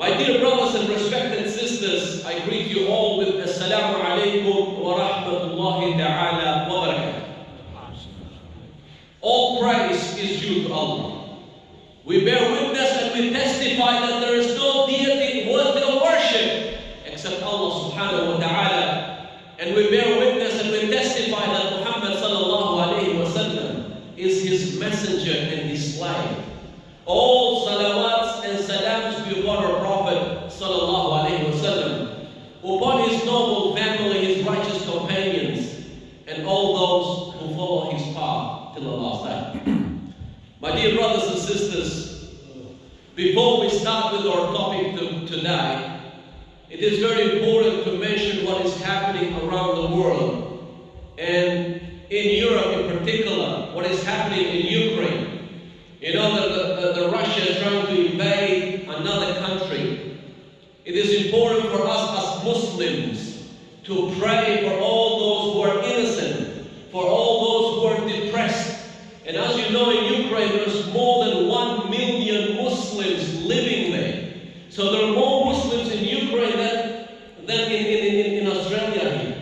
My dear brothers and respected sisters, I greet you all with Assalamu alaikum wa rahmatullahi ta'ala wa barakatuh. All praise is due to Allah. We bear witness and we testify that there is no deity worthy of worship except Allah subhanahu wa ta'ala. And we bear witness and we testify that Muhammad sallallahu alayhi wa sallam is his messenger and his slave. All salawats and salams be upon our Prophet sallallahu alayhi wa sallam, upon his noble family, his righteous companions, and all those who follow his path till the last day. My dear brothers and sisters, before we start with our topic today, it is very important to mention what is happening around the world, and in Europe in particular, what is happening in Ukraine. You know that Russia is trying to invade another country. It is important for us as Muslims to pray for all those who are innocent, for all those who are depressed. And as you know, in Ukraine, there's more than 1 million Muslims living there. So there are more Muslims in Ukraine than in Australia here.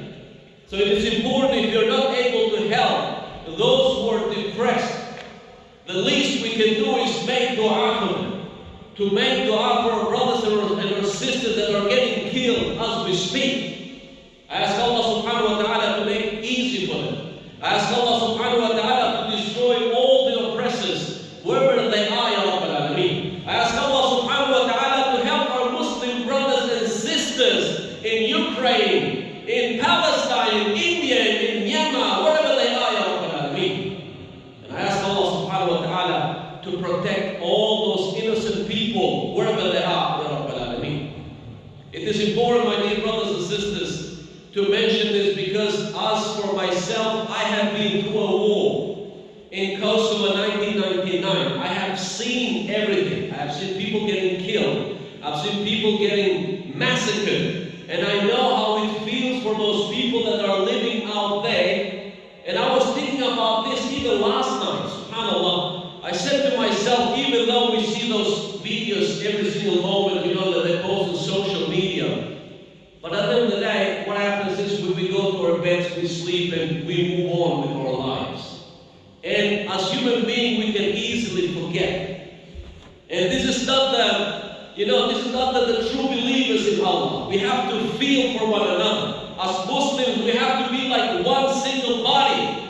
So it is important, if you're not able to help those who are depressed, the least we can do is make dua for them. To make dua for our brothers and our sisters that are getting killed as we speak. I ask Allah subhanahu wa ta'ala to make it easy for them. I ask Allah subhanahu wa ta'ala to destroy all the oppressors wherever they are, Ya Rabbal Alameen. I ask Allah subhanahu wa ta'ala to help our Muslim brothers and sisters in Ukraine, in Palestine, in India, in Myanmar, wherever they are, Ya Rabbal Alameen. And I ask Allah subhanahu wa ta'ala to protect all those innocent people wherever they are, Ya Rabbal Alameen. It is important, my dear brothers and sisters, to mention this because as for myself, I have been through a war in Kosovo in 1999. I have seen everything. I have seen people getting killed. I've seen people getting massacred. And I know how it feels for those people that are living out there. And I was thinking about this even last night, subhanAllah. I said to myself, even though we see those videos every single moment, you know, that they post on social media, but at the end of the day, what happens is when we go to our beds, we sleep and we move on with our lives. And as human beings, we can easily forget. And this is not the true believers in Allah. We have to feel for one another. As Muslims, we have to be like one single body.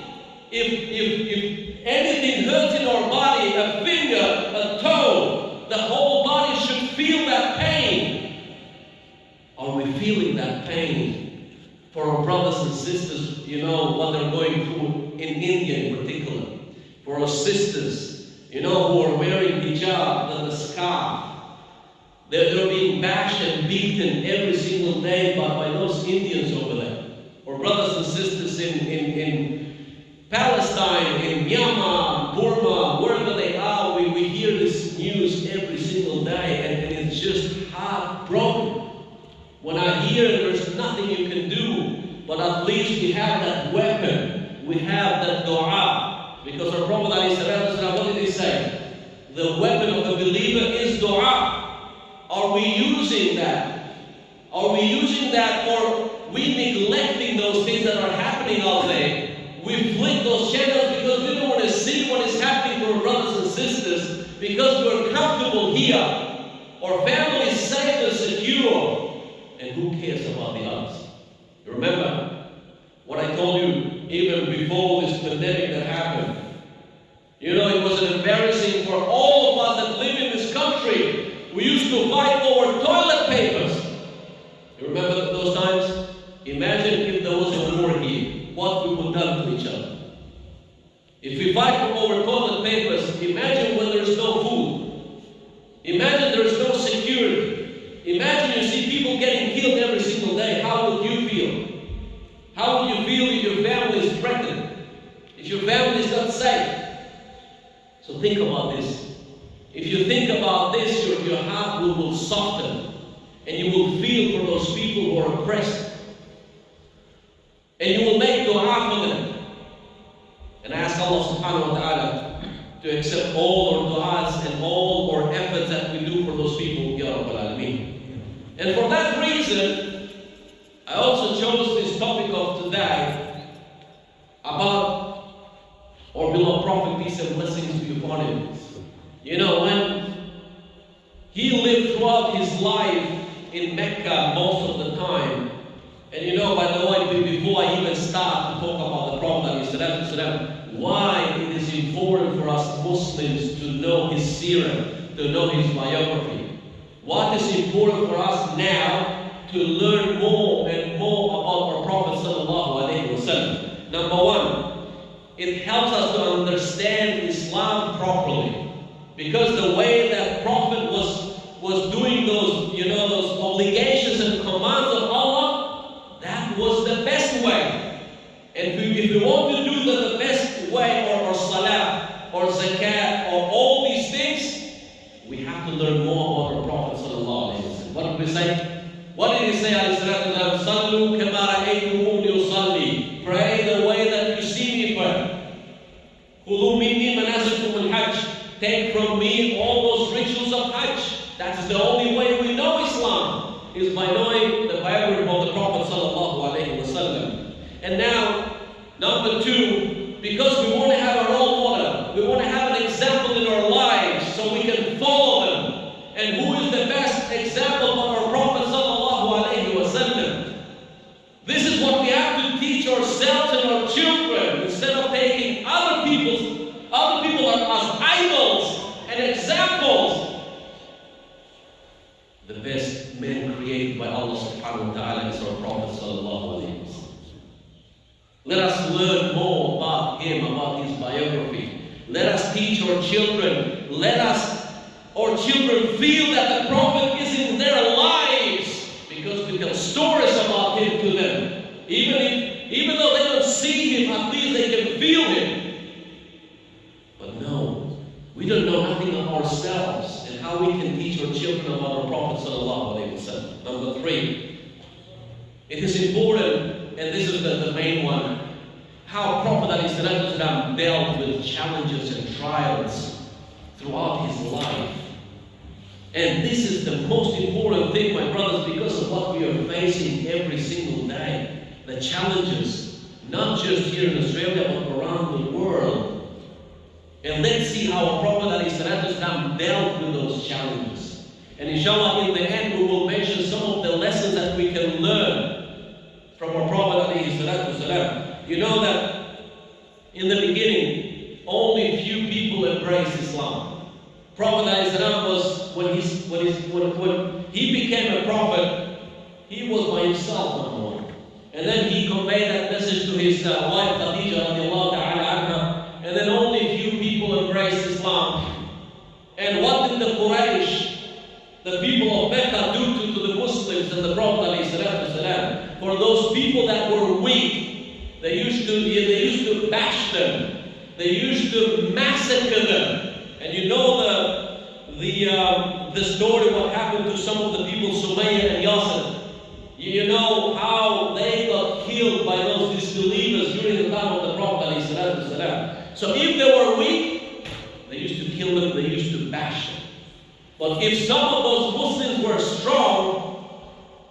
If anything hurts in our body, a finger, a toe, the whole body should feel that pain. Are we feeling that pain for our brothers and sisters, you know, what they're going through in India in particular? For our sisters, you know, who are wearing hijab, the scarf. They're being bashed and beaten every single day by those Indians over there. Or brothers and sisters in Palestine, in Myanmar, Burma, wherever they are, we hear this news every single day, and it's just heartbroken. When I hear there's nothing you can do, but at least we have that weapon, we have that dua. Because our Prophet ﷺ, what did he say? The weapon of a believer is dua. Are we using that? Are we using that, or we neglecting those things that are happening out there? We flick those channels because we don't want to see what is happening to our brothers and sisters, because we're comfortable here. Our family is safe and secure. And who cares about the others? Remember what I told you even before this pandemic that happened. You know, it was embarrassing for all of us that live in this country. We used to fight over toilet papers. You remember those times? Imagine if there was a war here, what we would have done to each other. If we fight over toilet papers, imagine when there's no food. Imagine there's no security. Imagine you see people getting killed every single day. How would you feel? How would you feel if your family is threatened? If your family is not safe? So think about this. If you think about this, your heart will soften. And you will feel for those people who are oppressed. And you will make dua for them. And ask Allah subhanahu wa ta'ala to accept all our du'as and all our efforts that we do for those people, Ya Rabbal Alameen. And for that reason, I also chose this topic of today about our beloved Prophet, peace and blessings be upon him. You know, when he lived throughout his life in Mecca most of the time, and you know, by the way, before I even start to talk about the Prophet, why it is important for us Muslims to know his seerah, to know his biography. What is important for us now to learn more and more about our Prophet sallallahu alaihi wasallam. Number one, it helps us to understand Islam properly, because the way that Prophet was doing those, you know, those obligations and commands of Allah, that was the best way. And if we want to do the best way, or salah, or zakat, or all these things, we have to learn more about our Prophet sallallahu alaihi wasallam. What did we say? What did he say? Sallu kama ra'aytumuni usalli. Pray the way that you see me pray. Khudhu minni manasikakum al-hajj. Take from me all those rituals of Hajj. That is the only way we know Islam, is by knowing the biography of the Prophet sallallahu alaihi wasallam. And now, number two, because we want to have a role model, we want to have an example in our lives so we can follow them. And who is the best example of our Prophet sallallahu alaihi wasallam? This is what we have to teach ourselves and our children, instead of taking other people as idols and examples. The best man created by Allah subhanahu wa ta'ala is our Prophet sallallahu alaihi wasallam. Let us learn more about him, about his biography. Let us teach our children. Let our children feel that the Prophet is in their lives, because we tell stories about him to them. Even though they don't see him, at least they can feel him. But no, we don't know nothing of ourselves, and how we can teach our children about our Prophet sallallahu alaihi wasallam. Number three, it is important, and this is the main one, how Prophet alaihi wasallam dealt with challenges and trials throughout his life. And this is the most important thing, my brothers, because of what we are facing every single day. The challenges, not just here in Australia, but around the world. And let's see how our Prophet ﷺ dealt with those challenges. And inshallah, in the end, we will mention some of the lessons that we can learn from our Prophet ﷺ. You know that in the beginning, only few people embraced Islam. Prophet ﷺ when he became a prophet, he was by himself no more. And then he conveyed that message to his wife Khadija radiallahu ta'ala anha, and then only few people embraced Islam. And what did the Quraysh, the people of Mecca, do to the Muslims and the Prophet ﷺ? For those people that were weak, they used to bash them. They used to massacre them. And you know the story what happened to some of the people, Sumayya and Yasir. You know how they got killed by those disbelievers during the time of the Prophet ﷺ. So if they were weak, they used to kill them, they used to bash them. But if some of those Muslims were strong,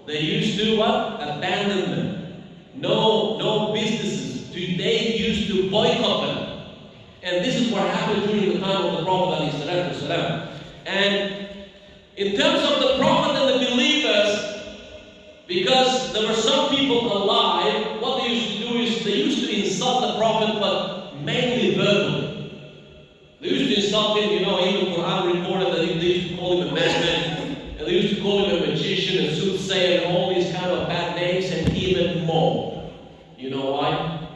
they used to what? Abandon them. No businesses. They used to boycott them. And this is what happened during the time of the Prophet ﷺ. And in terms of the Prophet and the believers, because there were some people alive, what they used to do is they used to insult the Prophet, but mainly verbally. They used to insult him, you know, even Quran recorded that they used to call him a madman, and they used to call him a magician, a soothsayer, and all these kind of bad names, and even more. You know why?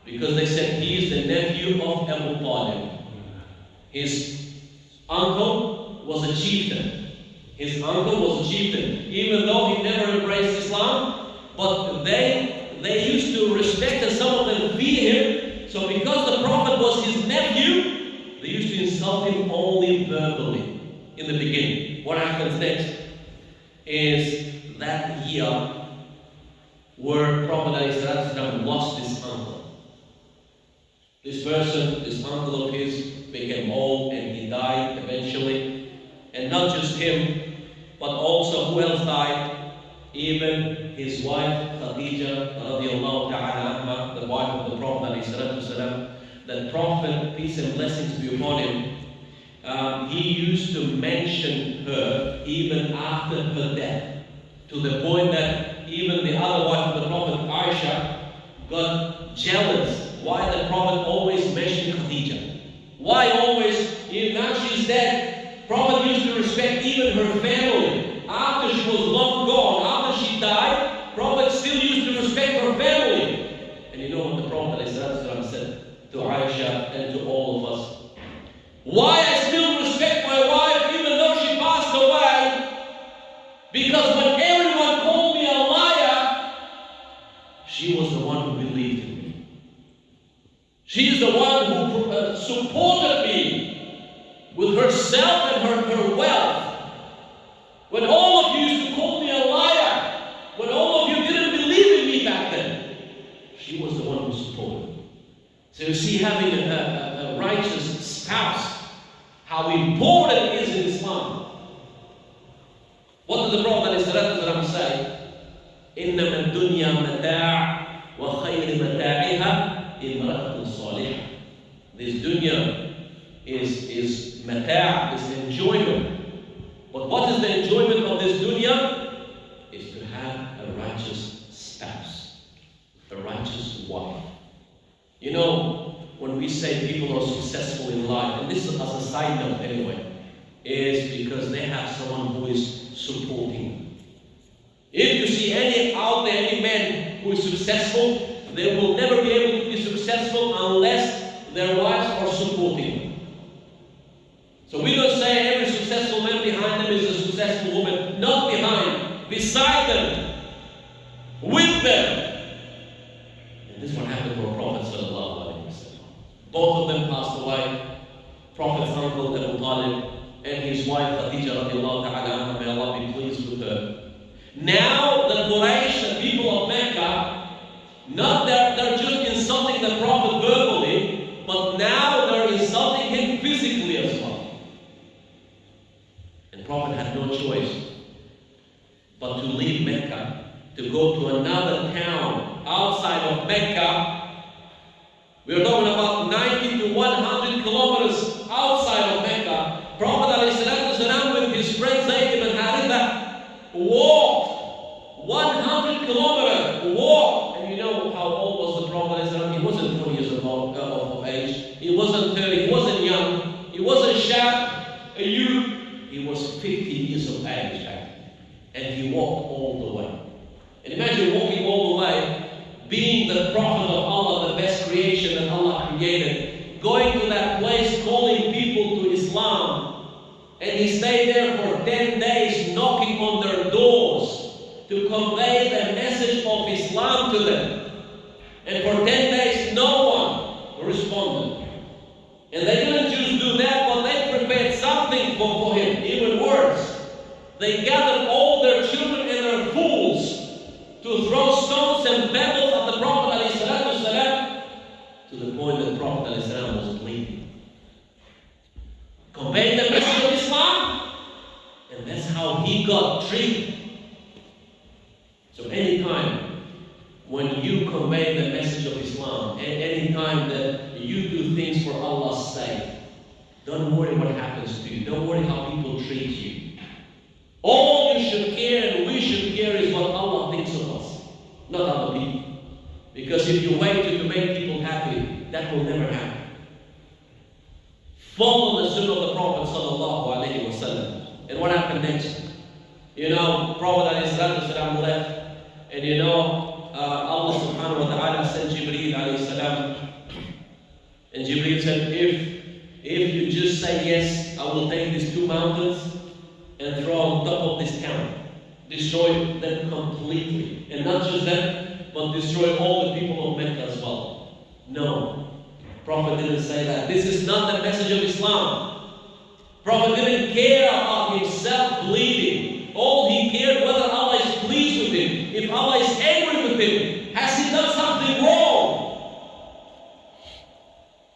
Because they said he is the nephew of Abu Talib. His uncle was a chieftain. His uncle was a chieftain. Even though he never embraced Islam, but they used to respect, and some of them fear him. So because the Prophet was his nephew, they used to insult him only verbally in the beginning. What happens next is that year where Prophet ﷺ lost his uncle. This person, this uncle of his, became old and he died eventually. And not just him, but also who else died? Even his wife Khadija radiallahu ta'ala anha, the wife of the Prophet alayhi salatu wasalam. The Prophet, peace and blessings be upon him, he used to mention her even after her death, to the point that even the other wife of the Prophet, Aisha, got jealous. Why the Prophet always mentioned Khadija? Why always? Now she's dead. Prophet used to respect even her family. After she was long gone, after she died, Prophet still used to respect her family. And you know what the Prophet ﷺ said to Aisha and to all of us? Why I still respect my wife even though she passed away? Because when everyone called me a liar, she was the one who believed in me. She is the one who supported me with herself and her wealth. When all of you used to call me a liar, when all of you didn't believe in me back then, she was the one who supported me. So you see, having a righteous spouse, how important it is in Islam. What did the Prophet ﷺ say? إِنَّمَا الدُّنْيَا مَتَاعٌ وَخَيْرِ مَتَاعِهَا إِمْرَأَةٌ صَالِحَةٌ. This dunya is mata', is enjoyment. But what is the enjoyment of this dunya? Is to have a righteous spouse, a righteous wife. You know, when we say people are successful in life, and this is as a side note anyway, is because they have someone who is supporting them. If you see any out there, any man who is successful, they will never be able to be successful unless their wives are supporting them. So we don't say every successful man behind them is a successful woman. Not behind, beside them, with them. And this is what happened to our Prophet sallallahu alaihi wasallam. Both of them passed away. Prophet's uncle Abu Talib and his wife Khadija radiallahu ta'ala anha, may Allah be pleased with her. Now the Quraysh, the people of Mecca, not that they're just insulting the Prophet verbally, but now they're insulting him physically as well. And Prophet had no choice but to leave Mecca, to go to another town outside of Mecca. We're talking about 90 to 100 kilometers outside of Mecca. Prophet ﷺ with his friend Zayd ibn Haritha walked 100 kilometers, walked. And you know how old was the Prophet ﷺ? He wasn't 20 years of age. He wasn't 30. He wasn't young. He wasn't shab, a youth. He was 50 years of age back then. And he walked all the way. And imagine walking all the way, being the Prophet of Allah, the best creation that Allah created, going to that place, calling people to Islam. And he stayed there for 10 days, knocking on their doors to convey the message of Islam to them. And for 10 days, no one responded. And they didn't just do that, but they prepared something for him, even worse. They gathered all their children and their fools to throw stones and pebbles at the Prophet ﷺ, to the point that the Prophet ﷺ was bleeding. Conveyed the message of Islam, and that's how he got treated. So anytime when you convey the message of Islam, and any time that you do things for Allah's sake, don't worry what happens to you. Don't worry how people treat you. All you should care and we should care is what Allah thinks of us, not other people. Because if you wait to make people happy, that will never happen. Follow the sunnah of the Prophet sallallahu alaihi wasallam. And what happened next? You know, Prophet ﷺ left, and you know, Allah subhanahu wa ta'ala sent Jibreel alayhi salam. And Jibreel said, if you just say yes, I will take these 2 mountains and throw on top of this town. Destroy them completely. And not just that, but destroy all the people of Mecca as well. No. Prophet didn't say that. This is not the message of Islam. Prophet didn't care about himself bleeding. All he cared whether Allah is pleased with him. If Allah is angry with him, has he done something wrong?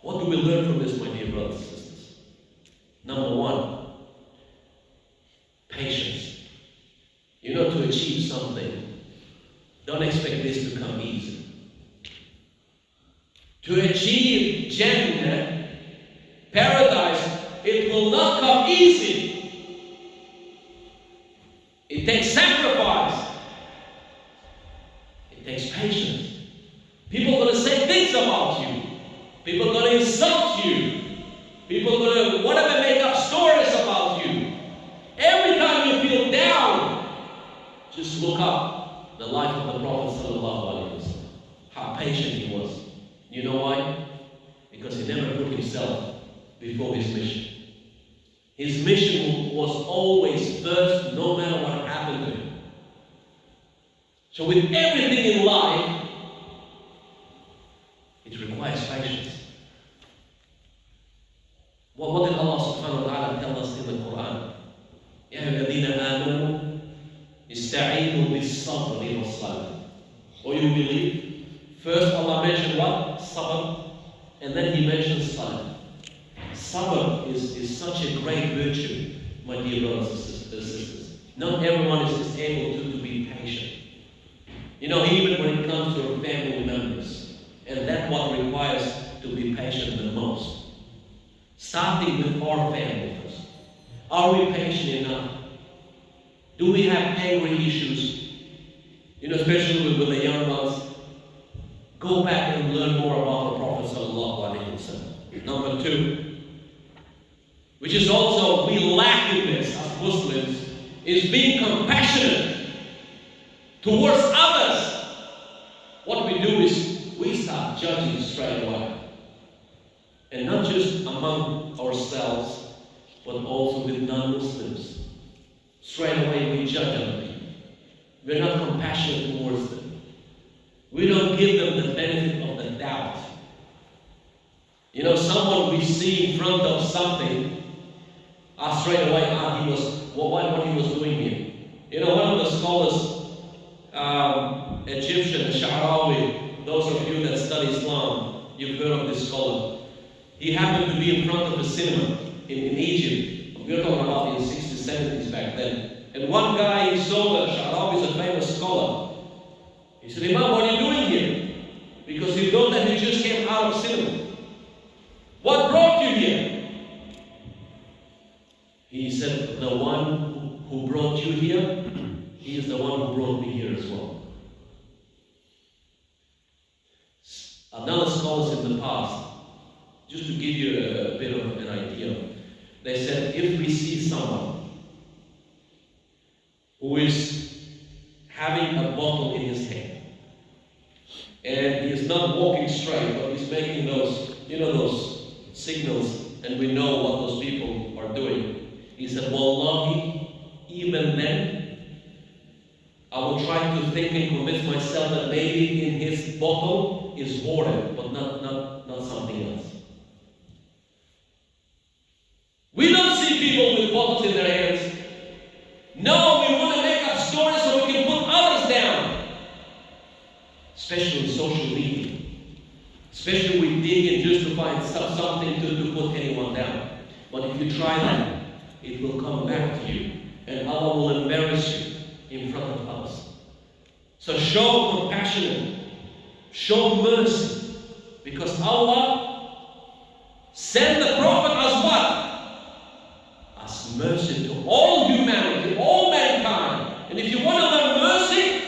What do we learn from this, my dear brothers and sisters? Number 1, patience. To achieve something, don't expect this to come easy. To achieve Jannah, paradise, it will not come easy. It takes sacrifice. It takes patience. People are going to say things about you. People are going to insult you. People are going to whatever make up stories about you. Every time you feel down, just look up the life of the Prophet ﷺ. How patient he was. You know why? Because he never put himself before his mission. His mission was always first, no matter what happened to him. So with everything in life, it requires patience. What did Allah subhanahu wa ta'ala tell us in the Quran? يَا الَّذِينَ آمَنُوا اسْتَعِينُوا بِالصَّبْرِ وَالصَّلَاةِ. Or you believe? First Allah mentioned what? Sabr. And then He mentions salah. Sabr is such a great virtue, my dear brothers and sisters. Not everyone is able to be patient. Even when it comes to our family members, and that's what requires to be patient the most. Starting with our family first. Are we patient enough? Do we have angry issues? Especially with the young ones. Go back and learn more about the Prophet ﷺ. Number 2, which is also we lack in this as Muslims, is being compassionate towards others. What we do is we start judging straight away. And not just among ourselves, but also with non-Muslims. Straight away we judge other people. We're not compassionate towards them. We don't give them the benefit of the doubt. Someone we see in front of something, straight away, what he was doing here. One of the scholars, Egyptian, Sha'rawi, those of you that study Islam, you've heard of this scholar. He happened to be in front of a cinema in Egypt. We're talking about in the 60s, 70s back then. And one guy, he saw that Sha'rawi is a famous scholar. He said, Imam, what are you doing here? Because he thought that he just came out of cinema. What brought you here? He said, the one who brought you here, he is the one who brought me here as well. Another scholars in the past, just to give you a bit of an idea, they said if we see someone who is having a bottle in his hand, and he is not walking straight, but he's making those signals, and we know what those people are doing. He said, Wallahi, even then, I will try to think and convince myself that maybe in his bottle is water, but not something else. We don't see people with bottles in their hands. No, we want to make up stories so we can put others down. Especially in social media. Especially we dig in just to find something to put anyone down. But if you try that, it will come back to you. And Allah will embarrass you in front of others. So show compassion. Show mercy. Because Allah sent the Prophet as what? As mercy to all humanity, all mankind. And if you want to learn mercy,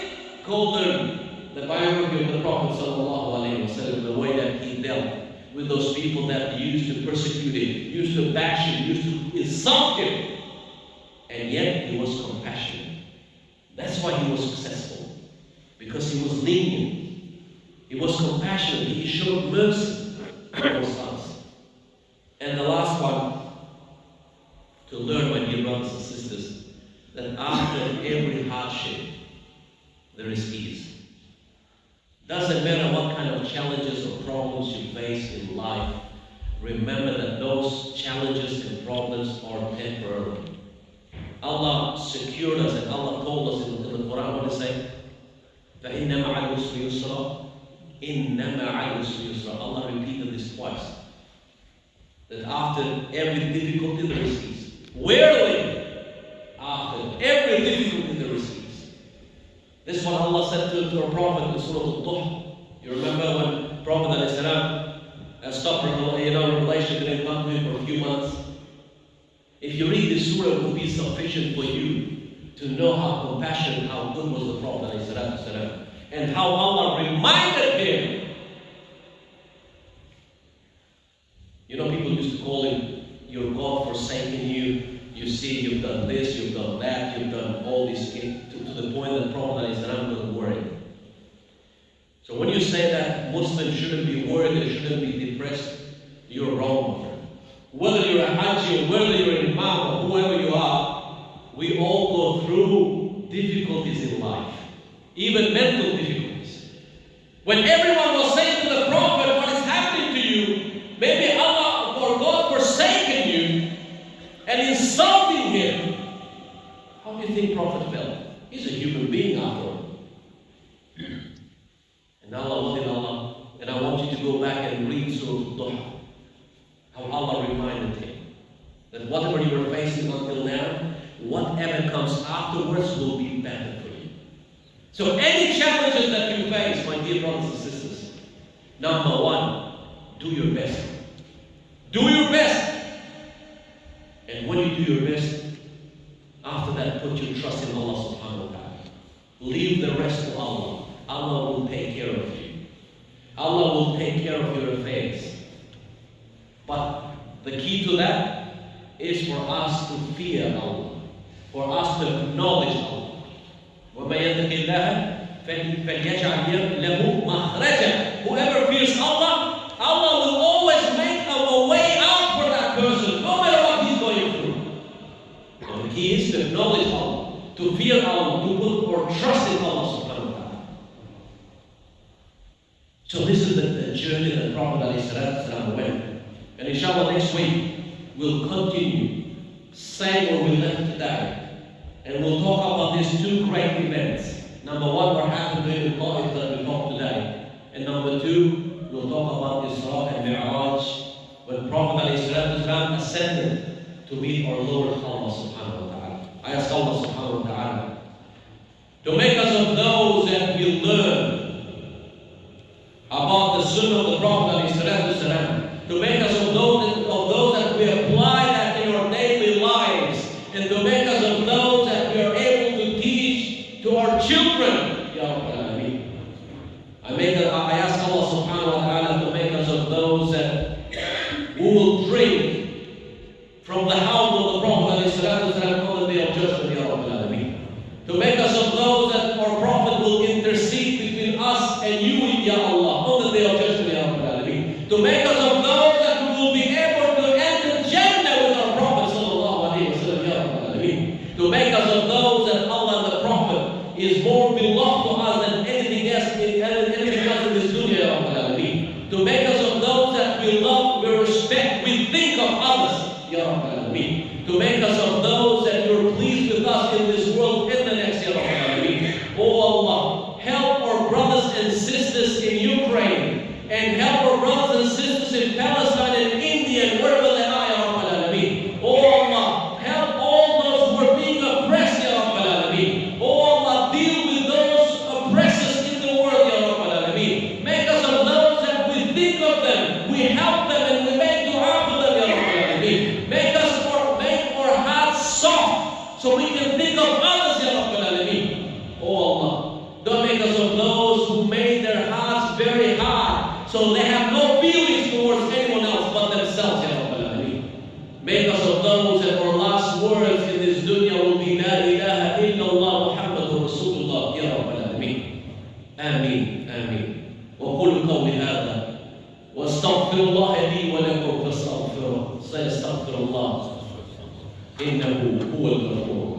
go learn the biography of the Prophet ﷺ, the way that he dealt with those people that used to persecute him, used to bash him, used to insult him. And yet he was compassionate. That's why he was successful. Because he was lenient. He was compassionate. He showed mercy towards us. And the last one, to learn, my dear brothers and sisters, that after every hardship, there is ease. Doesn't matter what kind of challenges or problems you face in life, remember that those challenges and problems are temporary. Allah secured us, and Allah told us in the Quran, what to say? فَإِنَّ مَعَ الْعُسْرِ يُسْرًا إِنَّ مَعَ الْعُسْرِ يُسْرًا. Allah repeated this twice. That after every difficulty there is ease. Rarely, after every difficulty there is ease. This is what Allah said to our Prophet in Surah Al-Duh. You remember when Prophet ﷺ stopped revelation didn't come to him for a few months? If you read this surah, it will be sufficient for you to know how compassionate, how good was the Prophet ﷺ, and how Allah reminded him. You know, people used to call him, your God forsaken you. You see, you've done this, you've done that, you've done all these things, to the point that Prophet ﷺ was worried. So when you say that Muslims shouldn't be worried, they shouldn't be depressed, you're wrong, my friend. Whether you're a Haji, whether you're an Imam, or whoever you are, we all go through difficulties in life, even mental difficulties. When everyone was saying to the Prophet, what is happening to you? Maybe Allah or God forsaken you and insulting him. How do you think Prophet felt? He's a human being after all. And Allah, what did Allah? And I want you to go back and read Surah Al-Duh. How Allah reminded him that whatever you were facing until now, whatever comes afterwards will be better for you. So any challenges that you face, my dear brothers and sisters, number one, do your best. Do your best. And when you do your best, after that, put your trust in Allah subhanahu wa ta'ala. Leave the rest to Allah. Allah will take care of you. Allah will take care of your affairs. But the key to that is for us to fear Allah, for us to acknowledge Allah. وَمَن يَتَّقِ اللَّهَ فَلْيَجْعَلْ لَهُ مَخْرَجًا. Whoever fears Allah, Allah will always make a way out for that person, no matter what he's going through. And the key is to acknowledge Allah, to fear Allah, to put our trust in Allah subhanahu wa ta'ala. So this is the journey that Prophet ﷺ went. And inshallah next week, we'll continue same where we left today. And we'll talk about these two great events. Number one, what happened during the Taif that we talked today. And number two, we'll talk about Isra and Mi'raj, when Prophet ﷺ ascended to meet our Lord Allah subhanahu wa ta'ala. I ask Allah subhanahu wa ta'ala to make us of those that will learn about the sunnah of the Prophet ﷺ, to make us of those that we apply that in our daily lives, and to make us of those that we are able to teach to our children. Ya Rabbil Alameen. I ask Allah subhanahu wa ta'ala to make us of those that who will drink from the house of the Prophet ﷺ on the day of judgment. Ya Rabbil Alameen. To make us of those that our Prophet will intercede between us and you, Ya Allah, on the day of judgment. Ya Rabbil Alameen. To make us of those that we will be able to enter Jannah with our Prophet sallallahu alayhi wa sallam. Ya Rabbil Alameen. To make us of those that Allah and the Prophet is more beloved to us than anything else in this dunya. Ya Rabbil Alameen. To make us of those that we love, we respect, we think of others. Ya Rabbil Alameen. To make us of those that you're pleased with us in this world and the next. Ya Rabbil Alameen. Oh Allah, help our brothers and sisters in Ukraine, and help our brothers and sisters in Palestine and India and wherever they are. Ya Rabbil Alameen. Oh Allah, help all those who are being oppressed. Ya Rabbil Alameen. Oh Allah, deal with those oppressors in the world. Ya Rabbil Alameen. Make us of those that we think of them, we help them, and we make dua for them. Ya Rabbil Alameen. Make our hearts soft so we can think of others. Ya Rabbil Alameen. Oh Allah, don't make us of those who made their hearts very hard, so they have no feelings towards anyone else but themselves. Ya Rabbil Alameen. Make us of those that our last words in this dunya will be La ilaha illallah Muhammadur Rasulullah. Ya Rabbil Alameen. Ameen. Ameen. وقولوا قولي هذا واستغفر الله لي ولكم فاستغفروه سيستغفر الله إنه هو الغفور